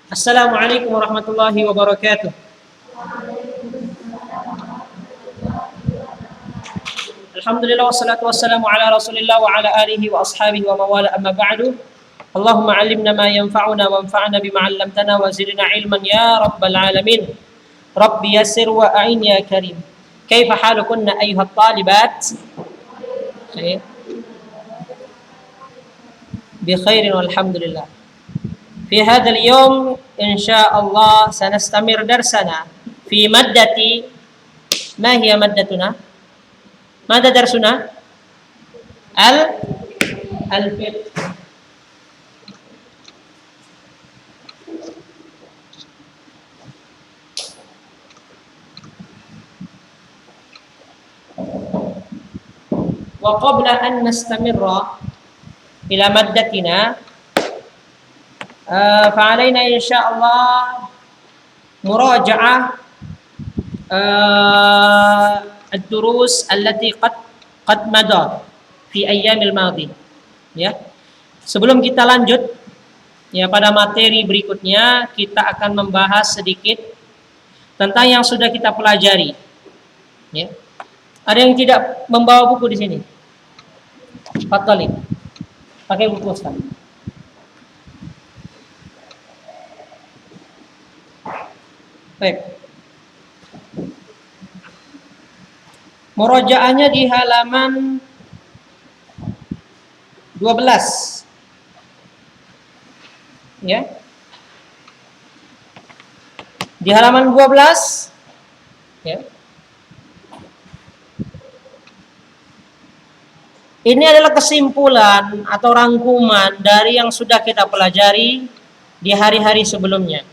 Assalamualaikum warahmatullahi wabarakatuh. Alhamdulillah wassalatu wassalamu ala Rasulillah wa ala alihi wa ashabihi wa mawala amma ba'du. Allahumma 'allimna ma yanfa'una wanfa'na bima 'allamtana wa zidna 'ilman ya rabbal alamin. Rabbi yassir wa a'in ya karim. Kaifa halukunna ayyuhat talibat? Khair. Bi khairin walhamdulillah. في هذا اليوم إن شاء الله سنستمر درسنا في مادة ما هي مادتنا؟ ماذا درسنا؟ الفقه. وقبل أن نستمر إلى مادتنا فعلينا إن شاء الله مراجعة الدروس التي قد مضى في أيام الماضي. Ya. Sebelum kita lanjut ya pada materi berikutnya, kita akan membahas sedikit tentang yang sudah kita pelajari. Ya. Ada yang tidak membawa buku di sini? Fadhali. Pakai buku Ustaz. Baik. Murojaahnya di halaman 12. Ya. Di halaman 12 ya. Ini adalah kesimpulan atau rangkuman dari yang sudah kita pelajari di hari-hari sebelumnya.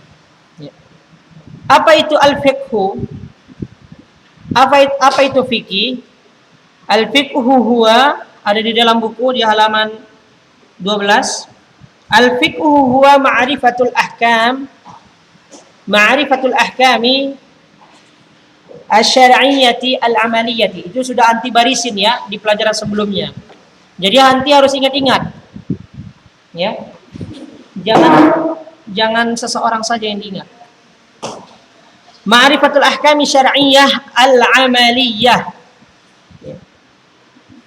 Apa itu al-fiqhu? Apa itu fikih? Al-fiqhu huwa, ada di dalam buku di halaman 12. Al-fiqhu huwa ma'rifatul ahkam. Ma'rifatul ahkami asy-syar'iyyati al-amaliyati. Itu sudah anti barisin ya di pelajaran sebelumnya. Jadi anti harus ingat-ingat. Ya. Jangan seseorang saja yang diingat. Ma'rifatul ahkami syar'iyyah al-amaliyah. Ya.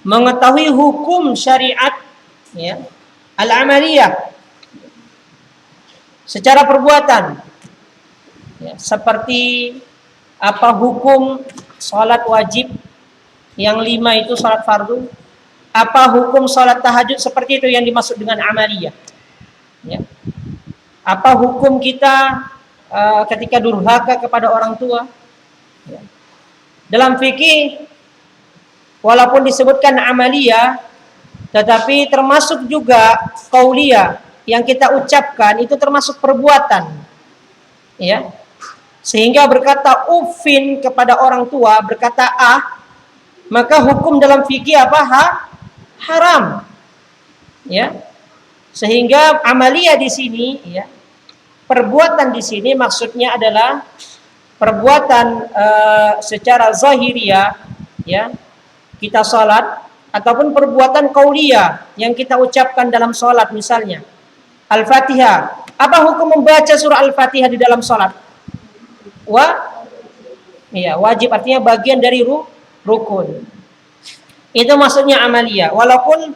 Mengetahui hukum syariat ya, al-amaliyah secara perbuatan. Ya, seperti apa hukum salat wajib yang 5 itu salat fardu? Apa hukum salat tahajud seperti itu yang dimaksud dengan amaliyah? Ya. Apa hukum kita ketika durhaka kepada orang tua? Ya. Dalam fikih walaupun disebutkan amaliyah, tetapi termasuk juga qauliyah yang kita ucapkan itu termasuk perbuatan. Ya. Sehingga berkata ufin kepada orang tua, berkata maka hukum dalam fikih apa? Haram. Ya. Sehingga amaliyah di sini ya, perbuatan di sini maksudnya adalah perbuatan secara zahiriyah ya, kita salat, ataupun perbuatan qauliyah yang kita ucapkan dalam salat, misalnya Al-Fatihah. Apa hukum membaca surah Al-Fatihah di dalam salat? Wajib, artinya bagian dari rukun. Itu maksudnya amaliyah. Walaupun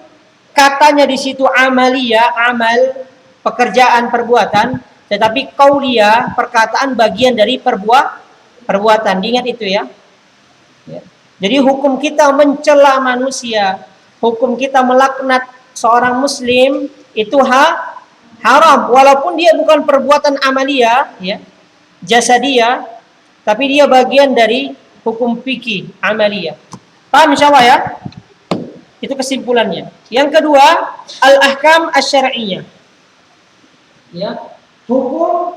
katanya di situ amaliyah, amal, pekerjaan, perbuatan, tetapi qauliyah, perkataan bagian dari perbuatan. Diingat itu ya. Jadi hukum kita mencela manusia, hukum kita melaknat seorang muslim itu haram, walaupun dia bukan perbuatan amaliyah ya, jasadiyah, tapi dia bagian dari hukum fikih amaliyah. Paham insyaallah ya? Itu kesimpulannya. Yang kedua, al-ahkam asy-syar'iyyah. Ya. Hukum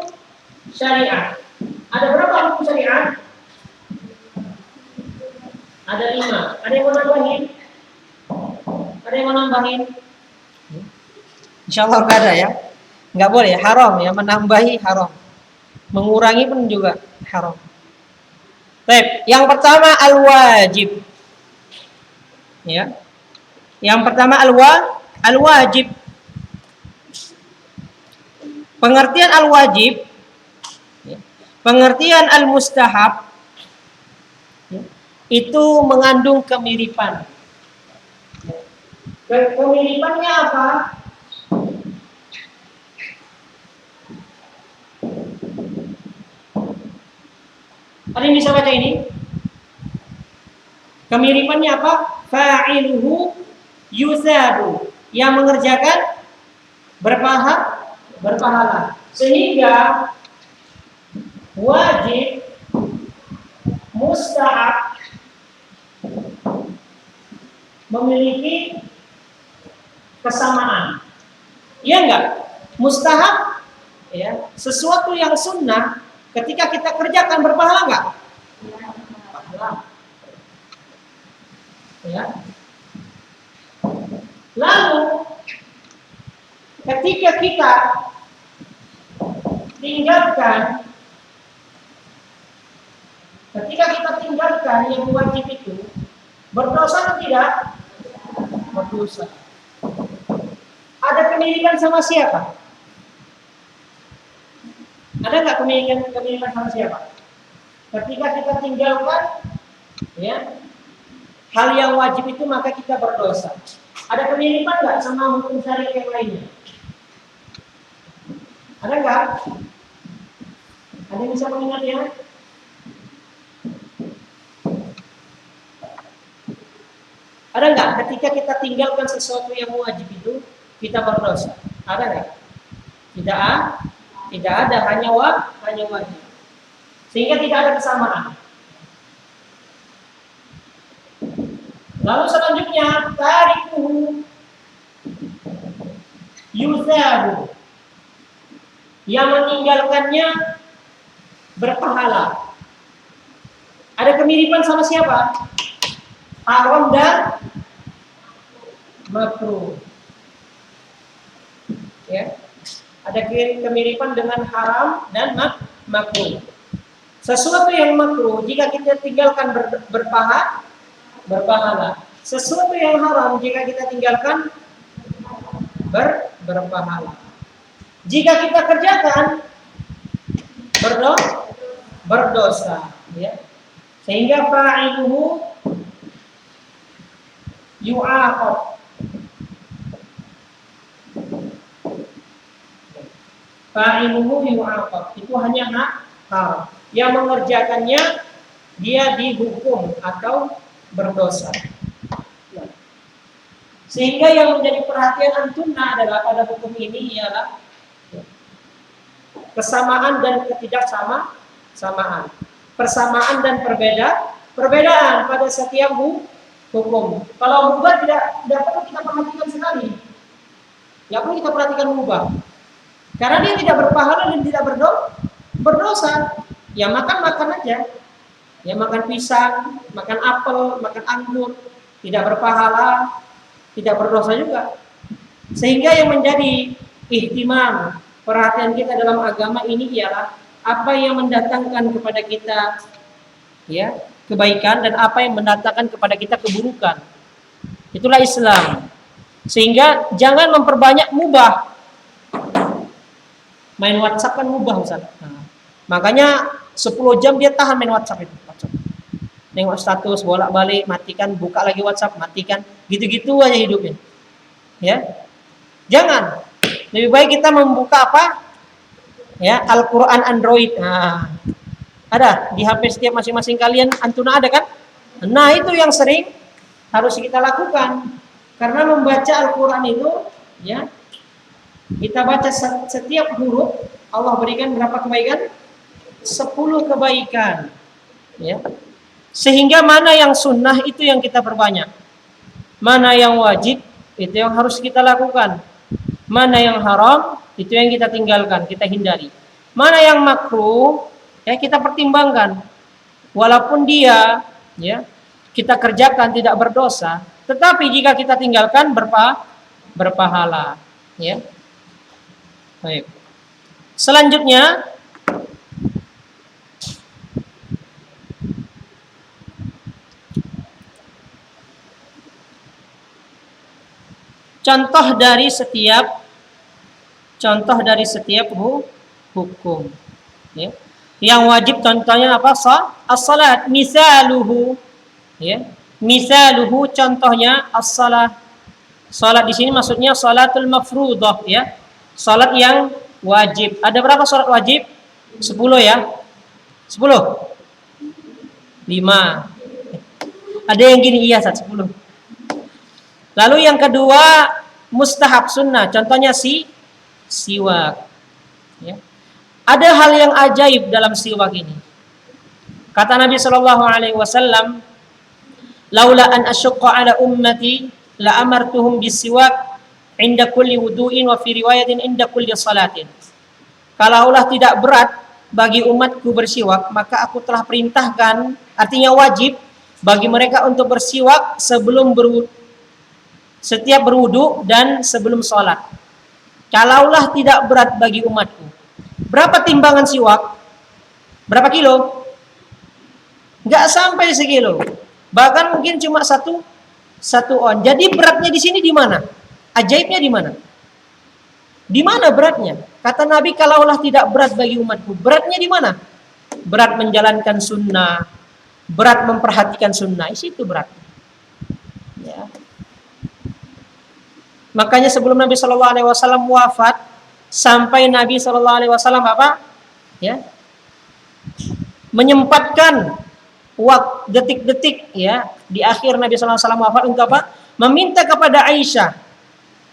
syariat. Ada berapa hukum syariat? Ada 5. Ada yang mau nambahin? Ada yang mau nambahin? Insyaallah enggak ada ya. Enggak boleh, haram ya, menambahi haram. Mengurangi pun juga haram. Baik, yang pertama al-wajib. Ya. Yang pertama al-wajib. Pengertian al-wajib Pengertian al-mustahab itu mengandung kemiripan. Kemiripannya apa? Ada yang bisa baca ini? Kemiripannya apa? Fa'iluhu yusabu. Yang mengerjakan berpahala. Sehingga wajib, mustahab memiliki kesamaan. Iya enggak? Mustahab ya, sesuatu yang sunnah ketika kita kerjakan berpahala enggak? Pahala. Ya. Lalu ketika kita tinggalkan yang wajib itu, berdosa atau tidak? Berdosa. Ada kemiripan sama siapa? Ada nggak kemiripan sama siapa? Ketika kita tinggalkan ya hal yang wajib itu, maka kita berdosa. Ada kemiripan nggak sama hukum syariat yang lainnya? Ada nggak? Ada yang bisa mengingatnya? Ada nggak ketika kita tinggalkan sesuatu yang wajib itu kita berdosa? Ada nggak? Tidak ada, hanya wajib. Sehingga tidak ada kesamaan. Lalu selanjutnya tarikuhu yusabu. Yang meninggalkannya berpahala. Ada kemiripan sama siapa? Haram dan makruh. Ya. Ada kemiripan dengan haram dan makruh. Sesuatu yang makruh jika kita tinggalkan berpahala. Sesuatu yang haram jika kita tinggalkan berpahala. Jika kita kerjakan berdosa, ya. Sehingga fa'iluhu yu'aqab. Fa'iluhu yu'aqab. Itu hanya haram. Yang mengerjakannya dia dihukum atau berdosa. Sehingga yang menjadi perhatian antuna adalah pada hukum ini ialah kesamaan dan ketidaksamaan. Persamaan dan perbedaan pada setiap hukum. Kalau mubah tidak perlu kita perhatikan sekali. Tidak perlu kita perhatikan mubah. Karena dia tidak berpahala dan tidak berdosa. Ya makan aja. Ya makan pisang, makan apel, makan anggur, tidak berpahala, tidak berdosa juga. Sehingga yang menjadi ihtimam, perhatian kita dalam agama ini ialah apa yang mendatangkan kepada kita ya kebaikan dan apa yang mendatangkan kepada kita keburukan. Itulah Islam. Sehingga jangan memperbanyak mubah. Main WhatsApp kan mubah, Ustaz. Nah, makanya 10 jam dia tahan main WhatsApp itu. Nengok status, bolak-balik, matikan, buka lagi WhatsApp, matikan. Gitu-gitu aja hidupnya. Ya. Jangan. Lebih baik kita membuka apa? Ya, Al-Qur'an Android. Nah, ada di HP setiap masing-masing kalian, antuna ada kan? Nah, itu yang sering harus kita lakukan. Karena membaca Al-Qur'an itu ya, kita baca setiap huruf, Allah berikan berapa kebaikan? 10 kebaikan. Ya. Sehingga mana yang sunnah itu yang kita perbanyak. Mana yang wajib itu yang harus kita lakukan. Mana yang haram itu yang kita tinggalkan, kita hindari. Mana yang makruh ya kita pertimbangkan. Walaupun dia ya kita kerjakan tidak berdosa, tetapi jika kita tinggalkan berpahala. Ya. Baik. Selanjutnya contoh dari setiap hukum. Ya. Yang wajib contohnya apa? As-salat. Misaluhu, ya. Misaluhu contohnya as-salat. Salat di sini maksudnya salatul mafruḍah, ya. Salat yang wajib. Ada berapa salat wajib? 10 ya. 10. 5. Ada yang gini, iya, 10. Lalu yang kedua mustahab sunnah. Contohnya siwak. Ya. Ada hal yang ajaib dalam siwak ini. Kata Nabi Shallallahu Alaihi Wasallam, "Laula an asyqa ala ummati la amartuhum bisiwak inda kulli wudu'in wa fi riwayatin inda kulli salatin." Kalaulah tidak berat bagi umatku bersiwak, maka aku telah perintahkan, artinya wajib bagi mereka untuk bersiwak sebelum setiap berwudu dan sebelum sholat. Kalaulah tidak berat bagi umatku. Berapa timbangan siwak? Berapa kilo? Nggak sampai sekilo. Bahkan mungkin cuma satu on. Jadi beratnya di sini di mana? Ajaibnya di mana? Di mana beratnya? Kata Nabi, kalaulah tidak berat bagi umatku. Beratnya di mana? Berat menjalankan sunnah, berat memperhatikan sunnah. Itu berat. Ya. Makanya sebelum Nabi Shallallahu Alaihi Wasallam wafat, sampai Nabi Shallallahu Alaihi Wasallam apa? Ya, menyempatkan waktu detik-detik ya di akhir Nabi Shallallahu Alaihi Wasallam wafat untuk apa? Meminta kepada Aisyah,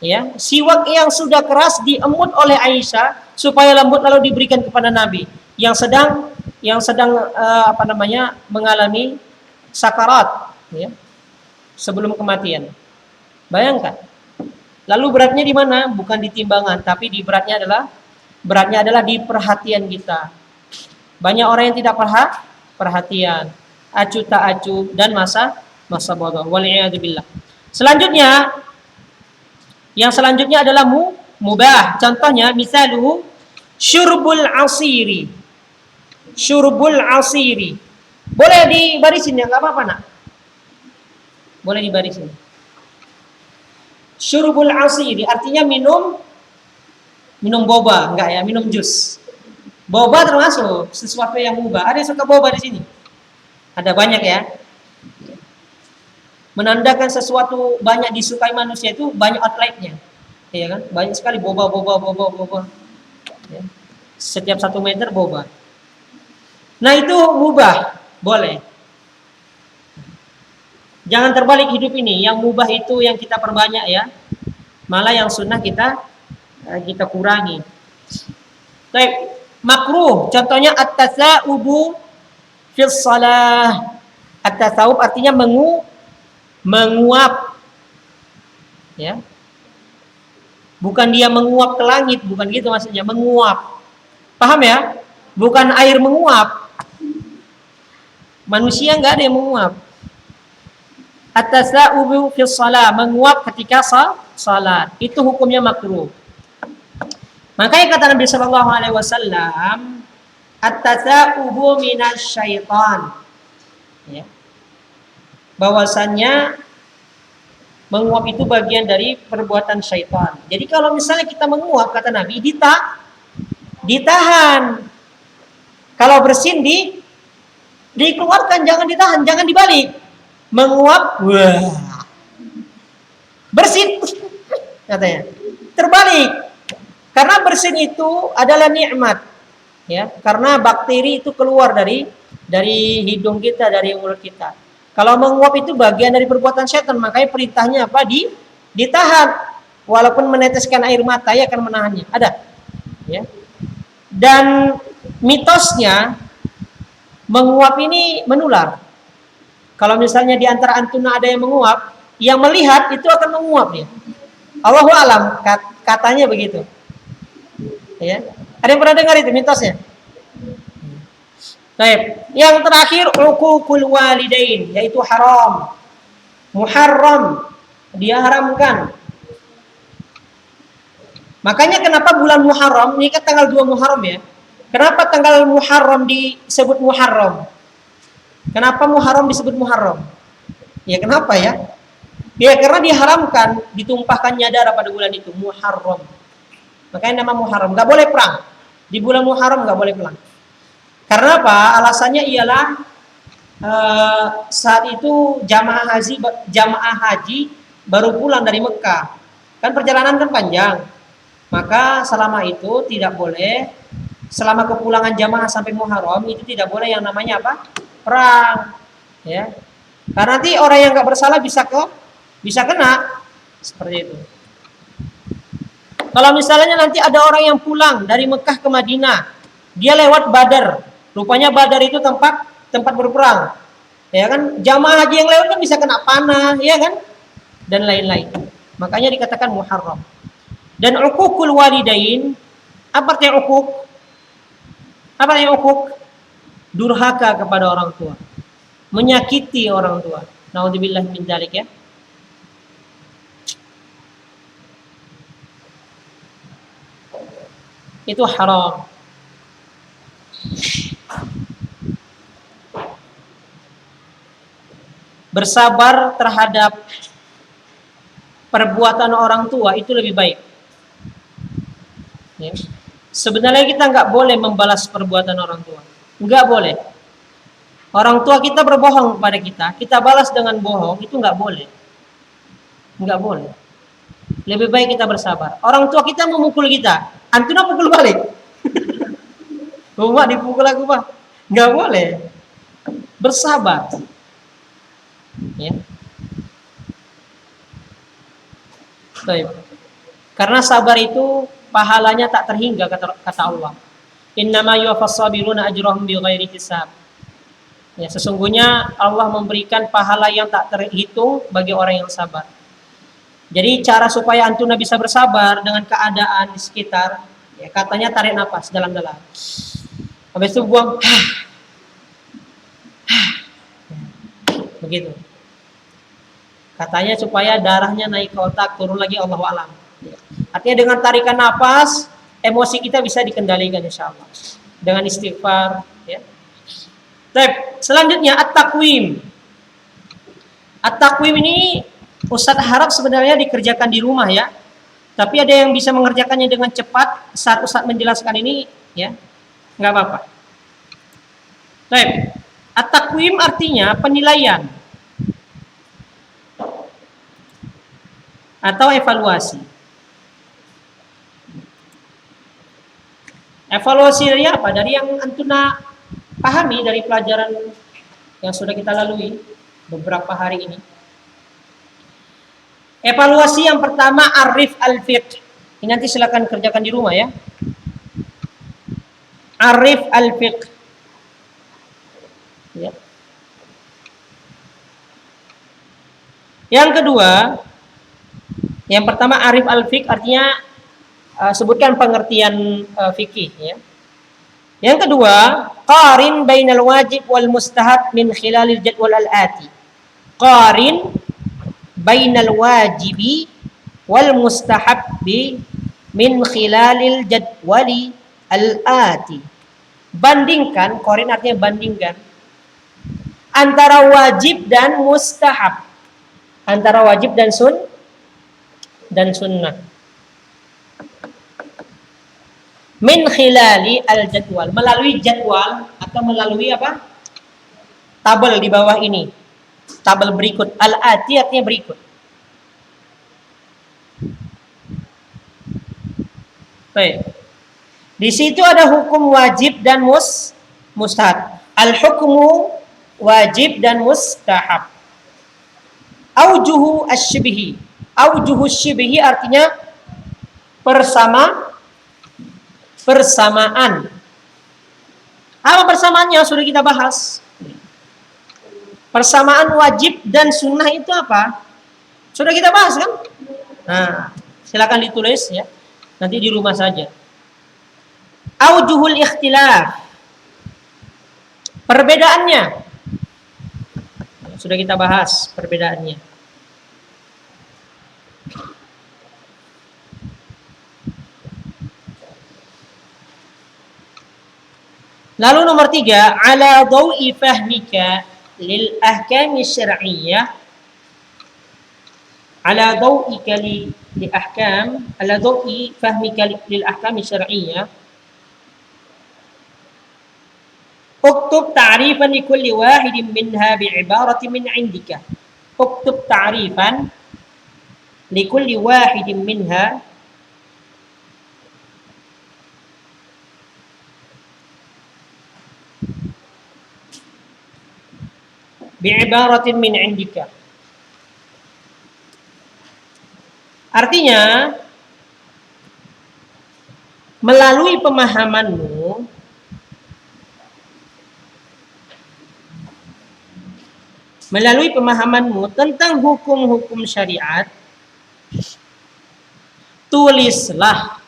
ya, siwak yang sudah keras diemut oleh Aisyah supaya lembut lalu diberikan kepada Nabi yang sedang mengalami sakarat, ya, sebelum kematian. Bayangkan. Lalu beratnya di mana? Bukan di timbangan, tapi beratnya adalah di perhatian kita. Banyak orang yang tidak perhatian, acuh tak acuh dan masa bodoh. Wal'iyadzubillah. Yang selanjutnya adalah mubah. Contohnya misaluhu syurbul asiri. Syurbul asiri. Boleh dibarisin ya, enggak apa-apa, Nak. Boleh dibarisin. Syurbul asiri artinya minum boba, enggak ya, minum jus. Boba termasuk sesuatu yang mubah. Ada yang suka boba di sini? Ada banyak ya. Menandakan sesuatu banyak disukai manusia itu banyak outletnya. Ya kan? Banyak sekali boba. Ya. Setiap 1 meter boba. Nah, itu mubah, boleh. Jangan terbalik hidup ini. Yang mubah itu yang kita perbanyak ya. Malah yang sunnah kita kurangi. Baik, makruh. Contohnya at-tasa'ubu fil shalah. At-tasa'ub artinya menguap. Ya. Bukan dia menguap ke langit, bukan gitu maksudnya, menguap. Paham ya? Bukan air menguap. Manusia enggak ada yang menguap. At-tasa'ubu fi shalah, menguap ketika salat. Itu hukumnya makruh. Makanya kata Nabi sallallahu alaihi wasallam, at-tasa'ubu minasyaitan. Ya. Bahwasannya menguap itu bagian dari perbuatan syaitan. Jadi kalau misalnya kita menguap, kata Nabi, ditahan. Kalau bersin dikeluarkan, jangan ditahan, jangan dibalik. Menguap, wah, bersin, katanya, terbalik. Karena bersin itu adalah nikmat, ya. Karena bakteri itu keluar dari hidung kita, dari mulut kita. Kalau menguap itu bagian dari perbuatan setan, makanya perintahnya apa? Ditahan. Walaupun meneteskan air mata, ya akan menahannya. Ada, ya. Dan mitosnya menguap ini menular. Kalau misalnya di antara antum ada yang menguap, yang melihat itu akan menguap ya. Allahu alam, katanya begitu. Ya. Ada yang pernah dengar itu mitosnya? Baik. Yang terakhir uququl walidain, yaitu haram. Muharram, dia haramkan. Makanya kenapa bulan Muharram, ini kan tanggal 2 Muharram ya. Kenapa tanggal Muharram disebut Muharram? Kenapa Muharram disebut Muharram? Ya kenapa ya? Ya karena diharamkan ditumpahkannya darah pada bulan itu, Muharram. Makanya nama Muharram. Gak boleh perang. Di bulan Muharram gak boleh perang. Karena apa? Alasannya ialah saat itu jamaah haji baru pulang dari Mekah. Kan perjalanan kan panjang. Maka selama itu tidak boleh, selama kepulangan jamaah sampai Muharram itu tidak boleh yang namanya apa? Perang. Ya. Karena nanti orang yang nggak bersalah bisa kena seperti itu. Kalau misalnya nanti ada orang yang pulang dari Mekah ke Madinah, dia lewat Badar. Rupanya Badar itu tempat berperang. Ya kan? Jamaah haji yang lewat kan bisa kena panah, ya kan? Dan lain-lain. Makanya dikatakan muharram. Dan uququl walidain, apa artinya uquq? Apa artinya uquq? Durhaka kepada orang tua. Menyakiti orang tua. Naudzubillah min dzalik ya. Itu haram. Bersabar terhadap perbuatan orang tua itu lebih baik. Ya. Sebenarnya kita nggak boleh membalas perbuatan orang tua, nggak boleh. Orang tua kita berbohong kepada kita balas dengan bohong, itu nggak boleh, nggak boleh. Lebih baik kita bersabar. Orang tua kita memukul kita, antuna pukul balik. Rumah dipukul aku pak, nggak boleh. Bersabar. Ya. Baik. Karena sabar itu pahalanya tak terhingga kata Allah. Innama yuwaffas sabiruna ajrahum bighairi hisab. Ya, sesungguhnya Allah memberikan pahala yang tak terhitung bagi orang yang sabar. Jadi cara supaya antuna bisa bersabar dengan keadaan di sekitar, ya katanya tarik nafas dalam-dalam. Habis itu buang. Begitu. Katanya supaya darahnya naik ke otak, turun lagi, Allahu a'lam. Artinya dengan tarikan nafas, emosi kita bisa dikendalikan insyaallah. Dengan istighfar, ya. Baik, selanjutnya at-taqwim. At-taqwim ini Ustaz harap sebenarnya dikerjakan di rumah ya. Tapi ada yang bisa mengerjakannya dengan cepat saat Ustaz menjelaskan ini, ya. Enggak apa-apa. Baik. At-taqwim artinya penilaian atau evaluasi. Evaluasi dari apa? Dari yang antuna pahami dari pelajaran yang sudah kita lalui beberapa hari ini. Evaluasi yang pertama arif al-fiqh. Ini nanti silakan kerjakan di rumah ya. Arif al-fiqh. Ya. Yang kedua, yang pertama arif al-fiqh artinya sebutkan pengertian fikih ya. Yang kedua, qarin bainal wajib wal mustahab min khilalil jadwal al-ati. Qarin bainal wajibi wal mustahabbi min khilalil jadwali al-ati. Bandingkan, qarin artinya bandingkan antara wajib dan mustahab. Antara wajib dan sunnah. Min khilali al-jadwal, melalui jadwal atau melalui apa? Tabel di bawah ini. Tabel berikut. Al-ati artinya berikut. Baik. Di situ ada hukum wajib dan mustahab. Al-hukmu wajib dan mustahab. Aujuhu asy-syibhi. Aujuhu asy-syibhi artinya persamaan. Apa persamaannya? Sudah kita bahas. Persamaan wajib dan sunnah itu apa? Sudah kita bahas kan? Nah, silakan ditulis ya. Nanti di rumah saja. Aujuhul ikhtilaf. Perbedaannya. Sudah kita bahas perbedaannya. Lalu nomor 3, ala dawi fahmika lil ahkami syar'iyyah. Ala dawika li ahkam, ala dawi fahmika lil ahkami syar'iyyah. Uktub ta'rifan li kulli wahidin minha bi'ibaratin min 'indika. Uktub ta'rifan li kulli wahidin minha bi'ibaratin min 'indika. Artinya, melalui pemahamanmu tentang hukum-hukum syariat, tulislah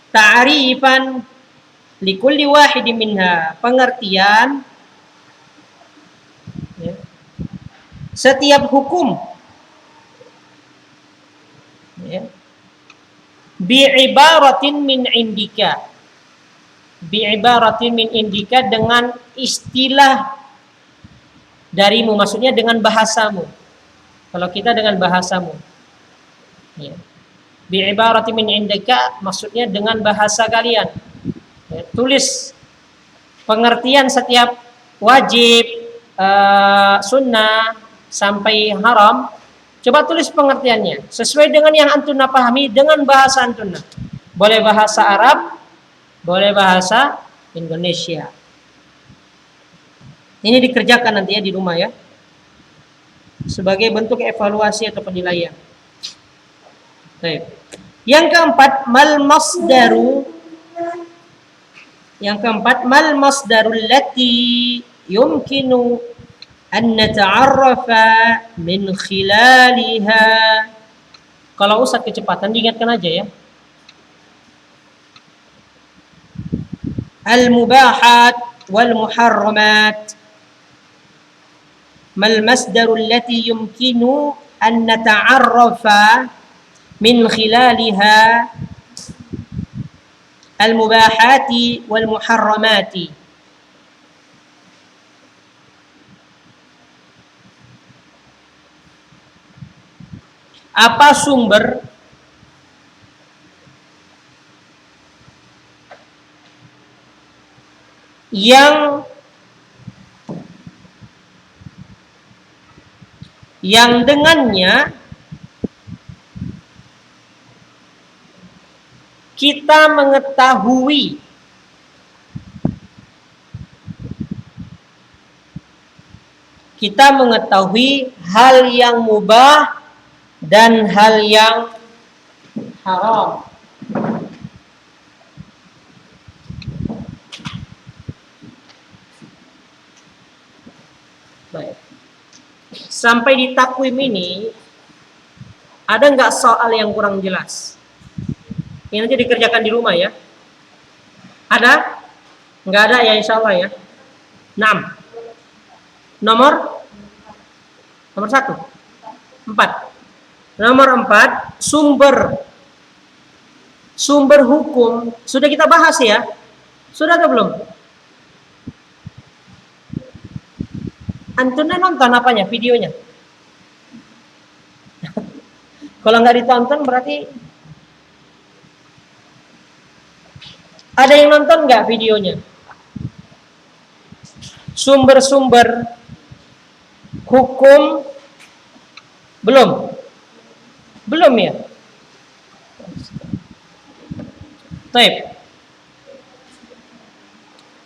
ta'rifan likulli wahidin minha, pengertian ya, setiap hukum ya, bi'ibaratin min indika, dengan istilah darimu, maksudnya dengan bahasamu. Kalau kita dengan bahasamu ya. Bi'ibaratin min indika maksudnya dengan bahasa kalian ya. Tulis pengertian setiap wajib, sunnah sampai haram. Coba tulis pengertiannya sesuai dengan yang antum pahami dengan bahasa antum. Boleh bahasa Arab, boleh bahasa Indonesia. Ini dikerjakan nanti ya di rumah ya, sebagai bentuk evaluasi atau penilaian. Baik. Yang keempat, mal masdarul lati yumkinu an nata'arrafa min khilaliha. Kalau Ustaz kecepatan diingatkan aja ya. Al-mubahat wal muharramat. Mal masdarul lati yumkinu an nata'arrafa min khilaliha al-mubahati wal muharramati. Apa sumber yang dengannya kita mengetahui hal yang mubah dan hal yang haram. Baik. Sampai di takwim ini ada nggak soal yang kurang jelas? Ini nanti dikerjakan di rumah ya. Ada? Nggak ada ya, insya Allah ya. 6. Nomor 1. 4. Nomor 4, sumber hukum sudah kita bahas ya. Sudah atau belum? Antunnya nonton apanya? Videonya? Kalau nggak ditonton berarti ada yang nonton nggak videonya? Sumber-sumber hukum belum ya? Baik.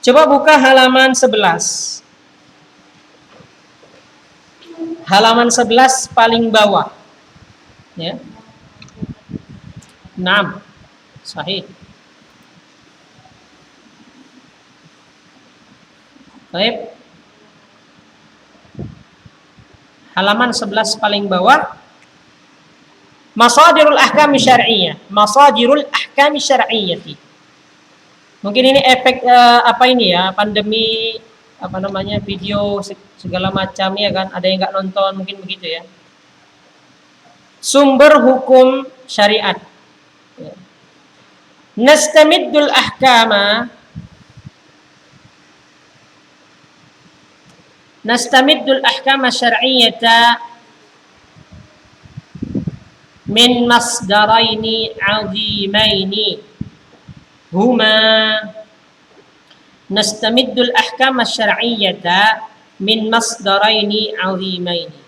Coba buka halaman 11. Halaman 11 paling bawah. Ya. 6. Sahih. Baik. Halaman 11 paling bawah. Masadirul ahkam syar'iyyah. Mungkin ini efek apa ini ya, pandemi apa namanya, video segala macam ya kan, ada yang nggak nonton mungkin begitu ya. Sumber hukum syariat. Nastamiddul ahkama syar'iyyata min masdaraini 'azimaini. huma nastamiddul ahkam asy-syar'iyyata min masdaraini 'azimaini.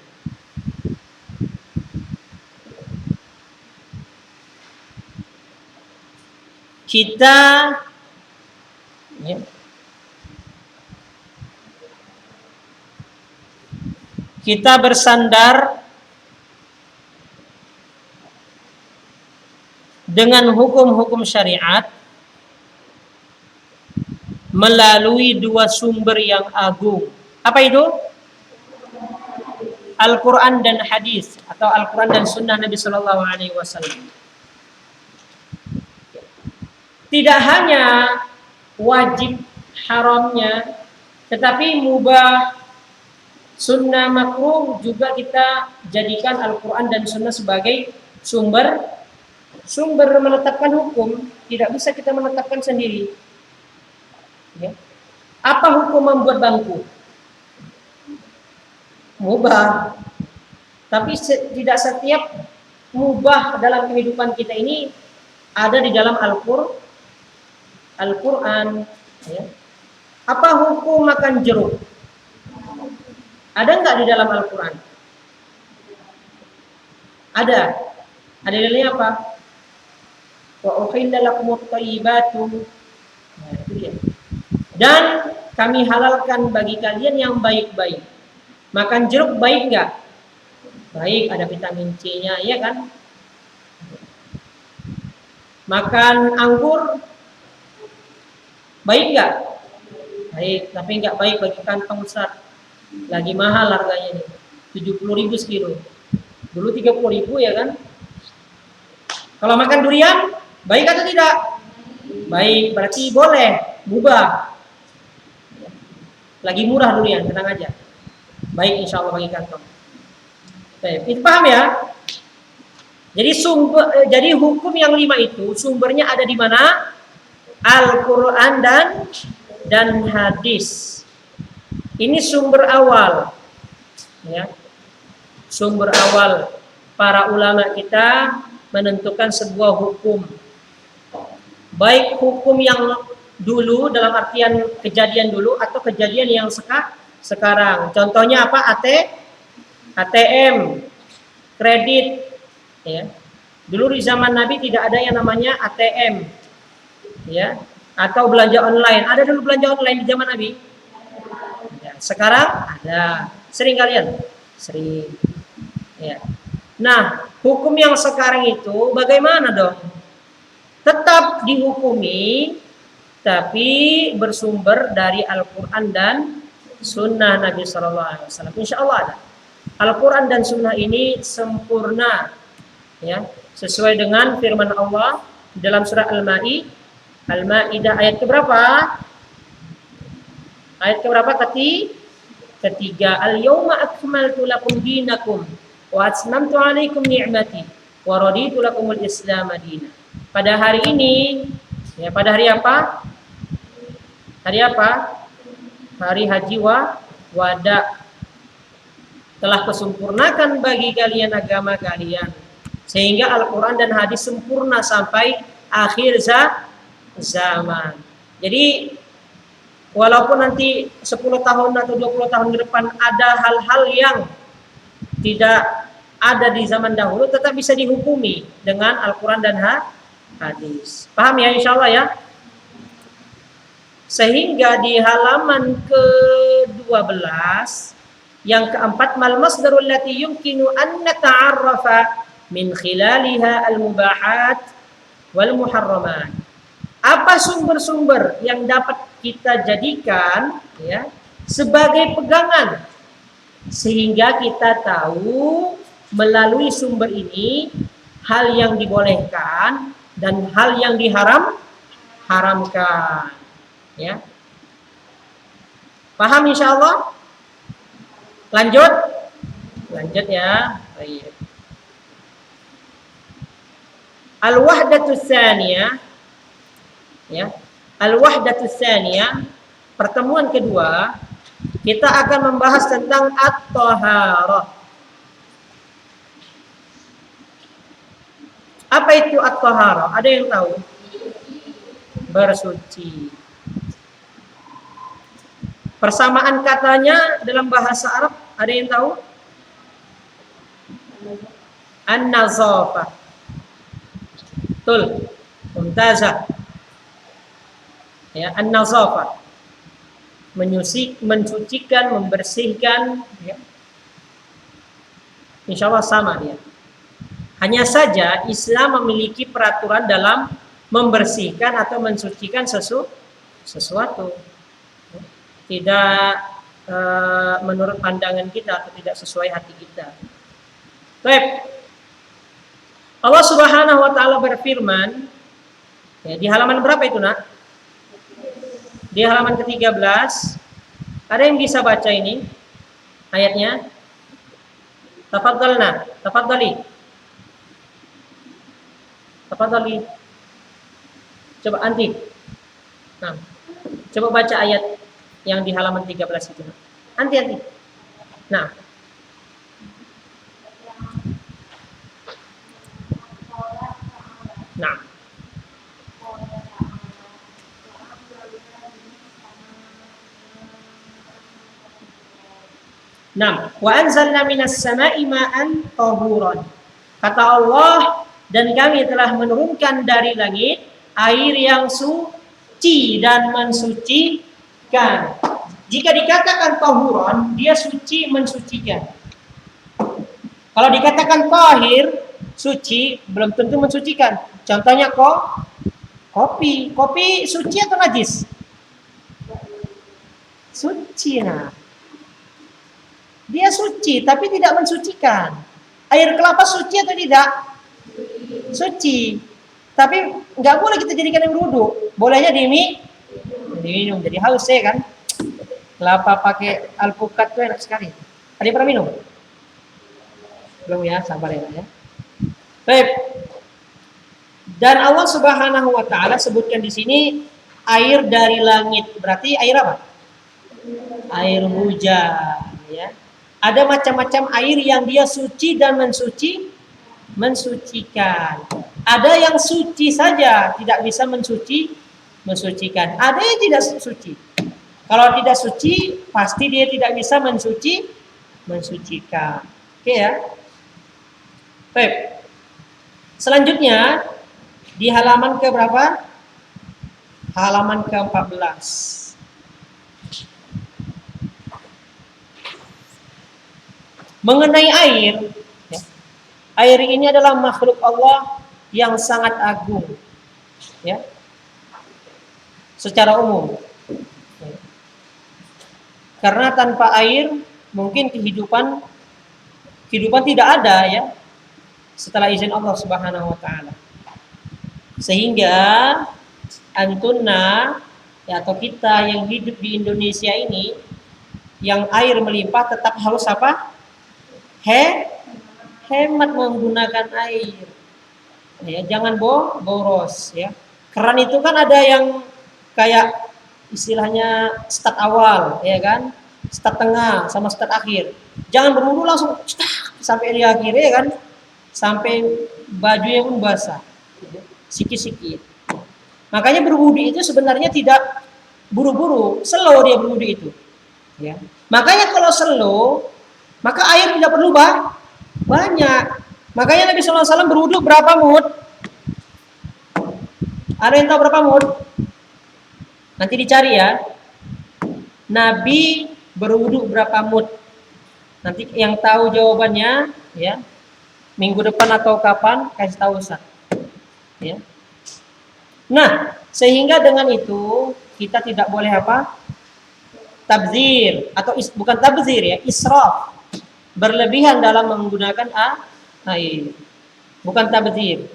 Kita ya, kita bersandar dengan hukum-hukum syariat melalui dua sumber yang agung. Apa itu? Al-Quran dan hadis, atau Al-Quran dan Sunnah Nabi Sallallahu Alaihi Wasallam. Tidak hanya wajib haramnya, tetapi mubah, sunnah, makruh juga kita jadikan Al-Quran dan Sunnah sebagai sumber menetapkan hukum. Tidak bisa kita menetapkan sendiri. Ya. Apa hukum membuat bangku? Mubah. Tapi tidak setiap mubah dalam kehidupan kita ini ada di dalam Al-Quran. Ya. Apa hukum makan jeruk? Ada nggak di dalam Al-Quran? Ada. Ada dalilnya apa? Wa uhilla lakumut thayyibatu. Nah, itu dia. Dan kami halalkan bagi kalian yang baik-baik. Makan jeruk baik nggak? Baik, ada vitamin C-nya, ya kan? Makan anggur baik nggak? Baik, tapi nggak baik bagi kantong Ustaz. Lagi mahal harganya nih, 70.000 sekilo. Dulu 30.000 ya kan? Kalau makan durian, baik atau tidak? Baik, berarti boleh, mubah. Lagi murah durian, tenang aja. Baik insya Allah bagi kantong. Baik, itu paham ya? Jadi hukum yang 5 itu sumbernya ada di mana? Al-Quran dan hadis. Ini sumber awal, ya. Sumber awal para ulama kita menentukan sebuah hukum. Baik hukum yang dulu dalam artian kejadian dulu atau kejadian yang sekarang. Contohnya apa? ATM, kredit. Ya. Dulu di zaman Nabi tidak ada yang namanya ATM, ya, atau belanja online. Ada dulu belanja online di zaman Nabi? Ya, sekarang ada. Sering kalian? Sering. Ya. Nah, hukum yang sekarang itu bagaimana dong? Tetap dihukumi, tapi bersumber dari Al-Quran dan Sunnah Nabi Sallallahu Alaihi Wasallam. Insya Allah ada. Al-Quran dan Sunnah ini sempurna, ya, sesuai dengan firman Allah dalam surah Al-Maidah ayat keberapa? Ayat keberapa? Ketiga. Al-yawma akmaltu lakum dinakum wa atmamtu 'alaikum ni'mati wa raditu lakumul Islam madina. Pada hari ini, ya, pada hari apa? Hari apa? Hari Haji Wada. Telah kusempurnakan bagi kalian agama kalian. Sehingga Al-Quran dan hadis sempurna sampai akhir zaman. Jadi walaupun nanti 10 tahun atau 20 tahun ke depan ada hal-hal yang tidak ada di zaman dahulu, tetap bisa dihukumi dengan Al-Quran dan hadis. Paham ya insya Allah ya? Sehingga di halaman ke-12 yang keempat, mal masdarul lati yumkinu an nata'arrafa min khilaliha al-mubahat wal muharramat. Apa sumber-sumber yang dapat kita jadikan, ya, sebagai pegangan sehingga kita tahu melalui sumber ini hal yang dibolehkan dan hal yang diharamkan, ya. Paham insyaallah? Lanjut ya. Baik. Al-wahdatus tsaniyah, ya. Al-wahdatus tsaniyah, pertemuan kedua, kita akan membahas tentang at-thaharah. Apa itu at-thaharah? Ada yang tahu? bersuci. Persamaan katanya dalam bahasa Arab ada yang tahu? An-nazafah. Betul. Mumtazah. Ya, an-nazafah. Mensucikan, membersihkan, ya. Insya Allah sama dia. Hanya saja Islam memiliki peraturan dalam membersihkan atau mensucikan sesuatu. Tidak menurut pandangan kita atau tidak sesuai hati kita. Baik. Allah Subhanahu wa taala berfirman, ya, di halaman berapa itu, Nak? Di halaman ke-13. Ada yang bisa baca ini ayatnya? Tafadhalna, tafadhali. Tafadhali. Coba Anti. Nah, coba baca ayat yang di halaman 13 itu. Anti. Nah. Nah. Nah, wa anzalna minas sama'i ma'an tahuran. Kata Allah, dan kami telah menurunkan dari langit air yang suci dan mensucikan. Jika dikatakan tahuran, dia suci, mensucikan. Kalau dikatakan tahir, suci, belum tentu mensucikan. Contohnya kopi. Kopi suci atau najis? Suci, nah. Dia suci, tapi tidak mensucikan. Air kelapa suci atau tidak? Suci. Tapi nggak boleh kita jadikan yang berwudu. Bolehnya diminum. Jadi haus ya kan? Kelapa pakai alpukat tuh enak sekali. Ada yang pernah minum? Belum ya, sabar ya. Baik. Dan Allah Subhanahu wa taala sebutkan di sini air dari langit. Berarti air apa? Air hujan, ya. Ada macam-macam air yang dia suci dan mensucikan. Ada yang suci saja, tidak bisa mensucikan. Ada yang tidak suci. Kalau tidak suci, pasti dia tidak bisa mensucikan. Oke ya. Baik. Selanjutnya di halaman ke berapa? Halaman ke-14. Mengenai air, ya, air ini adalah makhluk Allah yang sangat agung, ya, secara umum. Karena tanpa air mungkin kehidupan tidak ada, ya, setelah izin Allah Subhanahu wa taala. Sehingga antunna, ya, atau kita yang hidup di Indonesia ini yang air melimpah tetap harus apa? Hemat menggunakan air. Ya, jangan boros, ya. Keran itu kan ada yang kayak istilahnya start awal, ya kan? Start tengah sama start akhir. Jangan berwudu langsung sampai di akhir, ya kan? Sampai bajunya pun basah. Sikit-sikit. Makanya berwudu itu sebenarnya tidak buru-buru, slow dia berwudu itu. Ya. Makanya kalau slow, maka air tidak perlu banyak. Makanya Nabi SAW berwudu berapa mud? Ada yang tahu berapa mud? Nanti dicari ya. Nabi berwudu berapa mud? Nanti yang tahu jawabannya, ya, minggu depan atau kapan kasih tahu Ustaz. Ya. Nah, sehingga dengan itu kita tidak boleh apa? Tabzir atau bukan tabzir, ya, israf. Berlebihan dalam menggunakan air. Bukan tabdzir.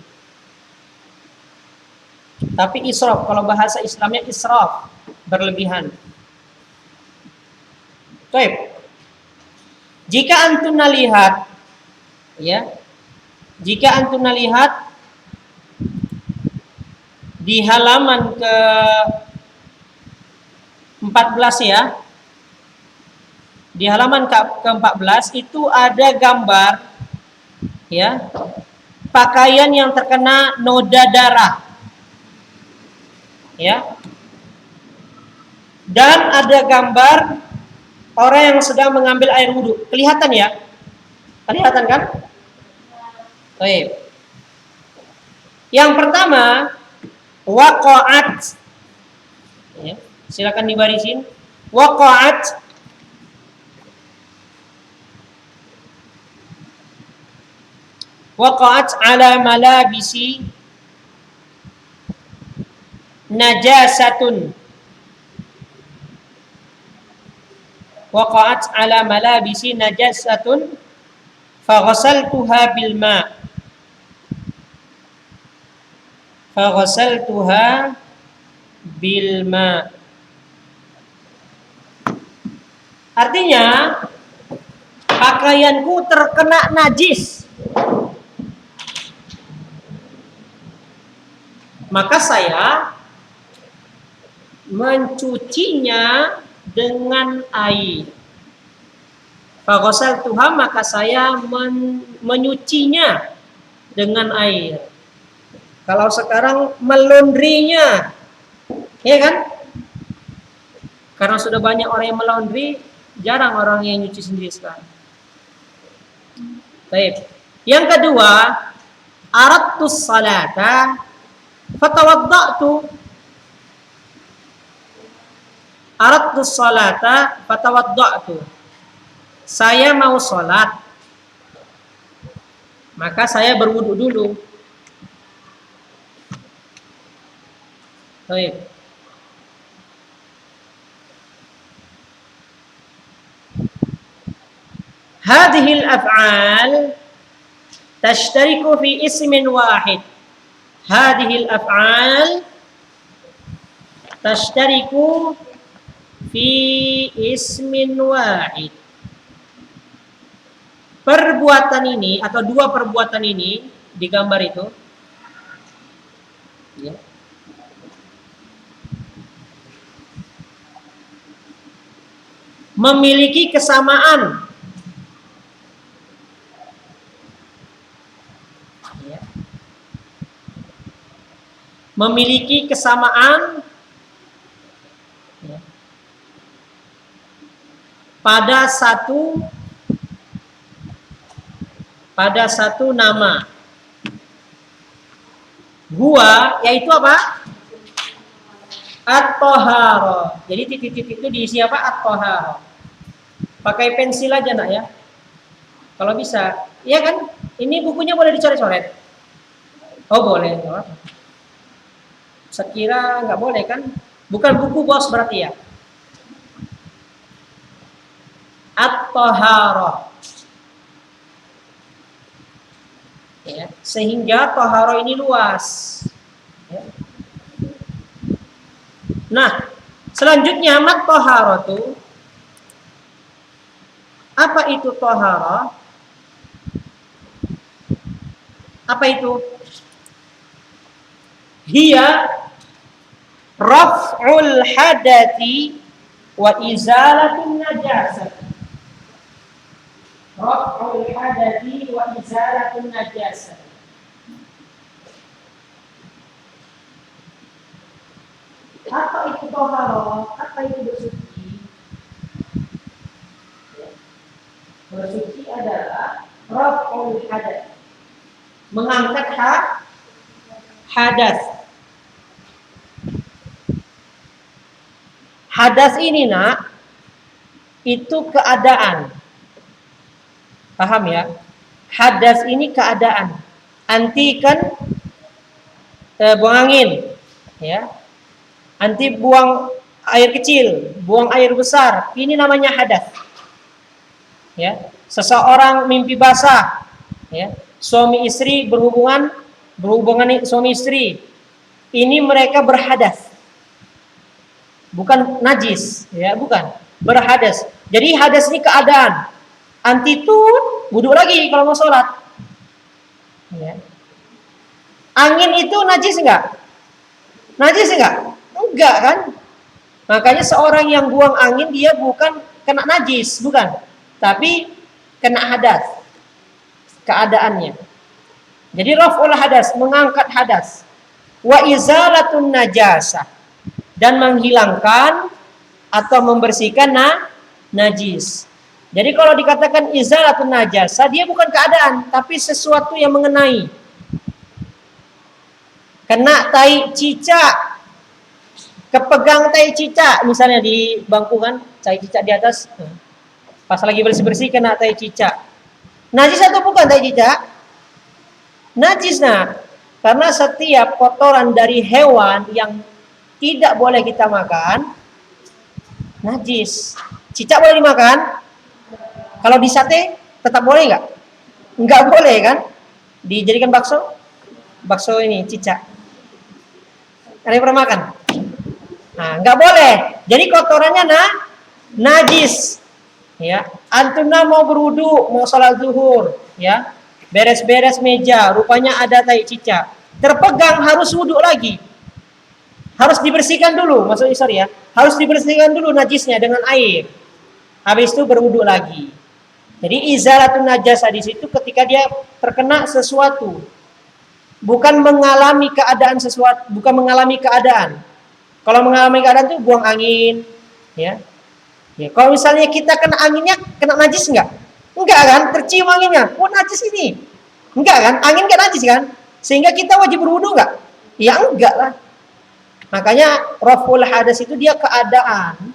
Tapi israf, kalau bahasa Islamnya israf, berlebihan. Baik. Jika antum lihat, ya. Jika antum lihat di halaman ke-14, ya. Di halaman ke-14 itu ada gambar, ya, pakaian yang terkena noda darah, Ya. Dan ada gambar orang yang sedang mengambil air wudhu. Kelihatan ya? Kelihatan kan? Baik. Yang pertama, waqa'at. Ya, silakan dibarisin. Waqa'at. Waqa'at ala malabisi najasatun. Waqa'at ala malabisi najasatun faghasaltuha bil ma'. Faghasaltuha bil ma'. Artinya pakaianku terkena najis. Maka saya mencucinya dengan air. Faghasaltuha, maka saya menyucinya dengan air. Kalau sekarang melondrinya, ya kan? Karena sudah banyak orang yang melondri, jarang orang yang nyuci sendiri sekarang. Baik. Yang kedua, aradtus salata fatawadda'tu. Aradtus salata fatawadda'tu. Saya mau sholat, maka saya berwudu dulu. Baik. Hadhil af'al tashtariku fi ismin wahid. Hadhil af'al tashtariku fi ismin wahid. Perbuatan ini atau dua perbuatan ini di gambar itu, ya, memiliki kesamaan. Ya. Memiliki kesamaan, ya, pada satu nama. Huwa, yaitu apa? At-Thahara. Jadi titik-titik itu diisi apa? At-Thahara. Pakai pensil aja nak ya. Kalau bisa. Iya kan? Ini bukunya boleh dicoret-coret. Oh boleh. Sekira nggak boleh kan? Bukan buku bos berarti ya. At-Thahara. Ya, sehingga toharo ini luas. Ya. Nah, selanjutnya mat toharo itu apa itu toharo? Apa itu? Hiya raf'ul hadati wa izalatun najasah. Raf'ul hadathi wa izalatun najasah. Apa itu toharo? Apa itu bersuci? Bersuci adalah raf'ul hadath, mengangkat hadas. Hadas ini nak, itu keadaan. Paham ya? Hadas ini keadaan. Anti kan buang angin, ya. Anti buang air kecil, buang air besar. Ini namanya hadas. Ya. Seseorang mimpi basah, ya. Suami istri berhubungan suami istri. Ini mereka berhadas. Bukan najis, ya, bukan. Berhadas. Jadi hadas ini keadaan. Anti tun, wudhu lagi kalau mau sholat. Ya. Angin itu najis enggak? Najis enggak? Enggak kan? Makanya seorang yang buang angin dia bukan kena najis, bukan. Tapi kena hadas. Keadaannya. Jadi raf'ul hadas, mengangkat hadas. Wa izalatun najasah. dan menghilangkan atau membersihkan najis. Jadi kalau dikatakan izalatun najasa, dia bukan keadaan, tapi sesuatu yang mengenai. Kena tai cicak, kepegang tai cicak, misalnya di bangku kan, tai cicak di atas, pas lagi bersih-bersih kena tai cicak. Najis atau bukan tai cicak? Najis karena setiap kotoran dari hewan yang tidak boleh kita makan, najis. Cicak boleh dimakan? Kalau di sate tetap boleh nggak? Nggak boleh kan? Dijadikan bakso? Bakso ini cicak. Ada yang pernah makan? Nah, nggak boleh. Jadi kotorannya najis. Ya, antuna mau berwudu, mau sholat zuhur, ya, beres-beres meja, rupanya ada tai cicak. Terpegang harus wudu lagi. Harus dibersihkan dulu, maksudnya sorry ya. Harus dibersihkan dulu najisnya dengan air. Habis itu berwudu lagi. Jadi izalatun najasa di situ ketika dia terkena sesuatu, bukan mengalami keadaan sesuatu, bukan mengalami keadaan. Kalau mengalami keadaan itu buang angin, ya. Ya, kalau misalnya kita kena anginnya, kena najis enggak? Enggak kan? Tercium anginnya, oh najis ini. Enggak kan? Angin kan najis kan? Sehingga kita wajib berwudu enggak? Ya enggak lah. Makanya raful hadas itu dia keadaan,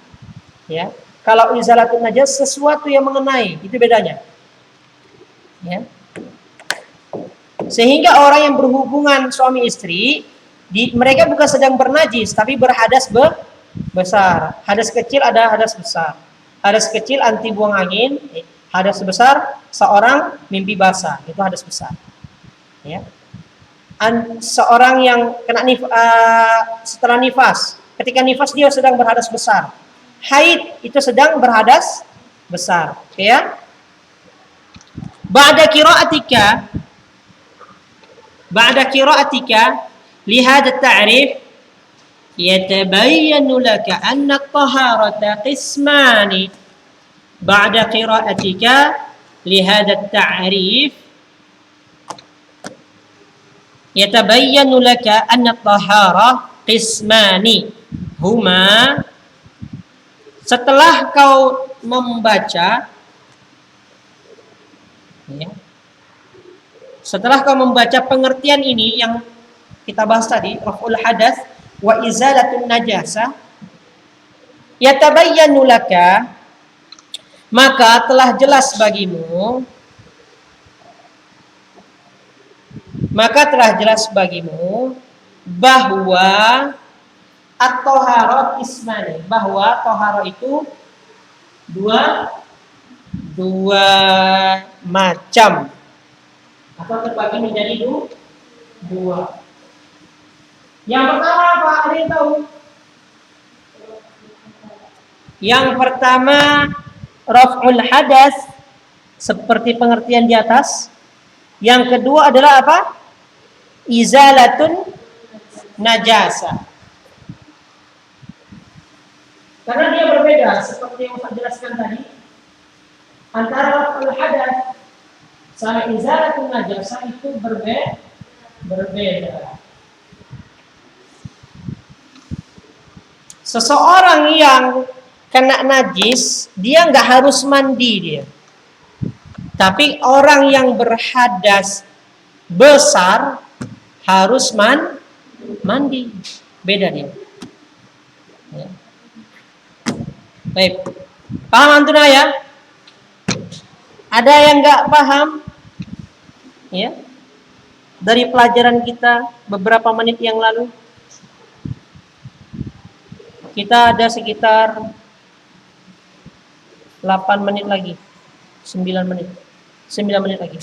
ya. Kalau izalatun najas sesuatu yang mengenai, itu bedanya. Ya. Sehingga orang yang berhubungan suami istri, mereka bukan sedang bernajis, tapi berhadas besar. Hadas kecil ada hadas besar. Hadas kecil anti buang angin, hadas besar seorang mimpi basah, itu hadas besar. Ya. Seorang yang kena setelah nifas, ketika nifas dia sedang berhadas besar. Haid itu sedang berhadas besar, ya. Ba'da qira'atika li hadha at-ta'rif yatabayyanu laka anna at-taharata qismani. Ba'da qira'atika li hadha at-ta'rif yatabayyanu laka anna at-tahara qismani huma. Setelah kau membaca, ya, setelah kau membaca pengertian ini yang kita bahas tadi, raf'ul hadas wa izalatun najasa, yatabayyanu laka, maka telah jelas bagimu bahwa at-taharah ismani, bahwa taharah itu dua macam atau terbagi menjadi dua. Yang pertama apa? Ada yang tahu? Yang pertama raf'ul hadas seperti pengertian di atas. Yang kedua adalah apa? Izalatun najasa. Karena dia berbeda seperti yang saya jelaskan tadi antara raf'ul hadas sama izalatun najasa itu berbeda. Seseorang yang kena najis dia nggak harus mandi dia. Tapi orang yang berhadas besar harus mandi. Beda dia. Ya. Baik. Paham antum ya? Ada yang nggak paham? Ya. Dari pelajaran kita beberapa menit yang lalu. Kita ada sekitar 8 menit lagi. 9 menit. 9 menit lagi.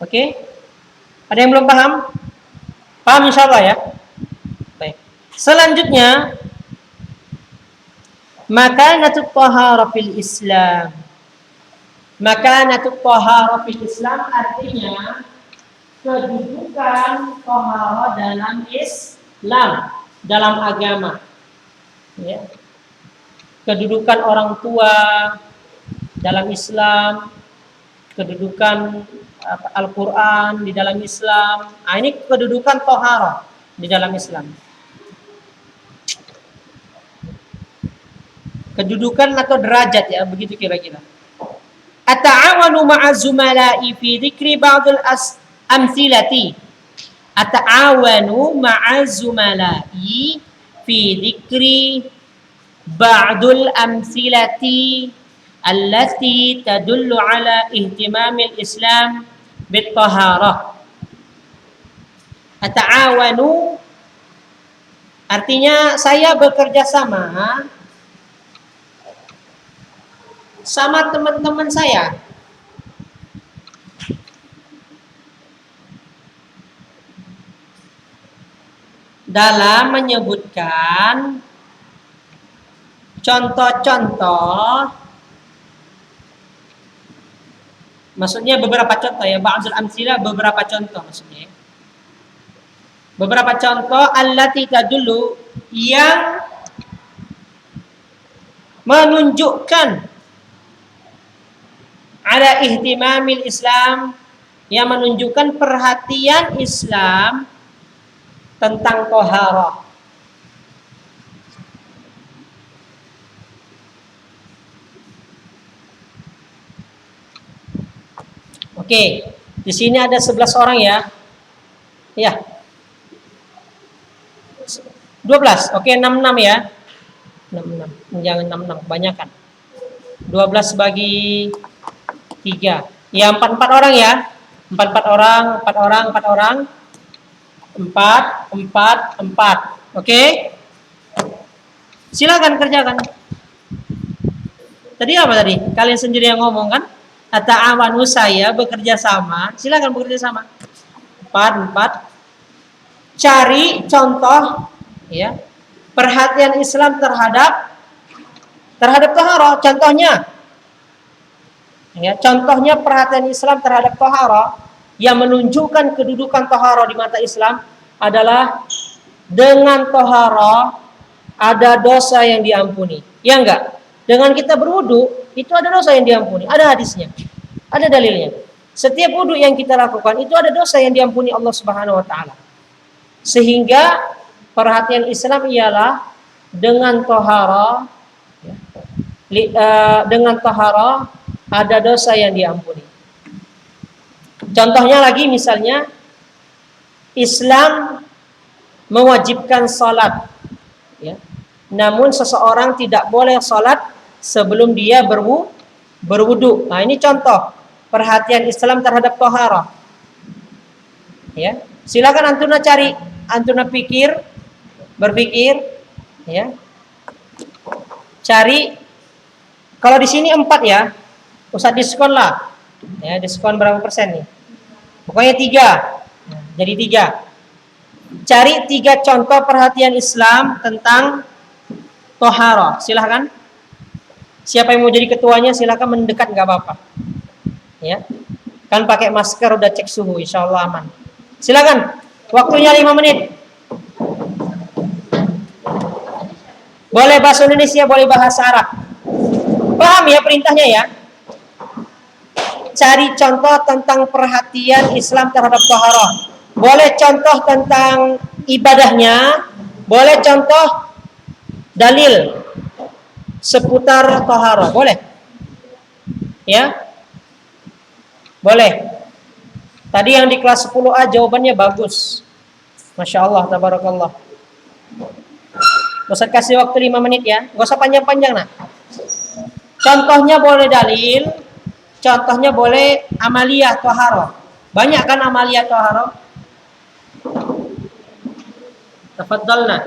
Oke? Ada yang belum paham? Paham insyaallah ya? Baik. Selanjutnya makanatut taharah fil Islam. Makanatut taharah fil Islam artinya kedudukan taharah dalam Islam, dalam agama. Ya. Kedudukan orang tua dalam Islam, kedudukan Al-Quran di dalam Islam. Nah, ini kedudukan taharah di dalam Islam. kedudukan atau derajat ya, begitu kira-kira. Ata'awanu ma'a zumala'i fi dzikri ba'dul amthilati. Ata'awanu ma'a zumala'i fi dzikri ba'dul amthilati allati tadullu ala ihtimamil Islam bit taharah. Ata'awanu artinya saya bekerja sama teman-teman saya dalam menyebutkan contoh-contoh, maksudnya beberapa contoh ya, ba'dul amtsilah, beberapa contoh maksudnya. Beberapa contoh allati tadullu yang menunjukkan ala ihtimamil Islam, yang menunjukkan perhatian Islam tentang toharah. Oke, di sini ada 11 orang ya. Ya. 12. Oke, 66 ya. 66. Jangan 66, kebanyakan. 12 bagi 3. Ya, 4 orang ya. 4 orang. 4. Oke. Silakan kerjakan. Tadi apa tadi? Kalian sendiri yang ngomong kan? Ata'awanu, saya bekerja sama. Silakan bekerja sama. 4. Cari contoh ya. Perhatian Islam terhadap taharah. Contohnya ya, contohnya perhatian Islam terhadap taharah yang menunjukkan kedudukan taharah di mata Islam adalah dengan taharah ada dosa yang diampuni. Ya enggak? Dengan kita berwudu itu ada dosa yang diampuni. Ada hadisnya. Ada dalilnya. Setiap wudu yang kita lakukan itu ada dosa yang diampuni Allah Subhanahu wa taala. Sehingga perhatian Islam ialah dengan taharah ya, dengan taharah ada dosa yang diampuni. Contohnya lagi misalnya Islam mewajibkan salat ya. Namun seseorang tidak boleh salat sebelum dia berwudu. Nah, ini contoh perhatian Islam terhadap taharah. Ya. Silakan antuna cari, antuna berpikir ya. Cari, kalau di sini 4 ya. Usah diskon lah. Ya, diskon berapa persen nih? Pokoknya 3. Nah, jadi 3. Cari 3 contoh perhatian Islam tentang toharah. Silahkan. Siapa yang mau jadi ketuanya silahkan mendekat, nggak apa-apa. Ya. Kan pakai masker, udah cek suhu, insya Allah aman. Silakan. Waktunya 5 menit. Boleh bahasa Indonesia, boleh bahasa Arab. Paham ya perintahnya ya? Cari contoh tentang perhatian Islam terhadap taharah. Boleh contoh tentang ibadahnya, boleh contoh dalil seputar taharah, boleh? Ya? Boleh. Tadi yang di kelas 10A jawabannya bagus. Masya Allah, tabarakallah. Ustaz kasih waktu 5 menit ya. Gak usah panjang-panjang nah. Contohnya boleh dalil, contohnya boleh amaliyah taharah. Banyak kan amaliyah taharah? Tafadhalna.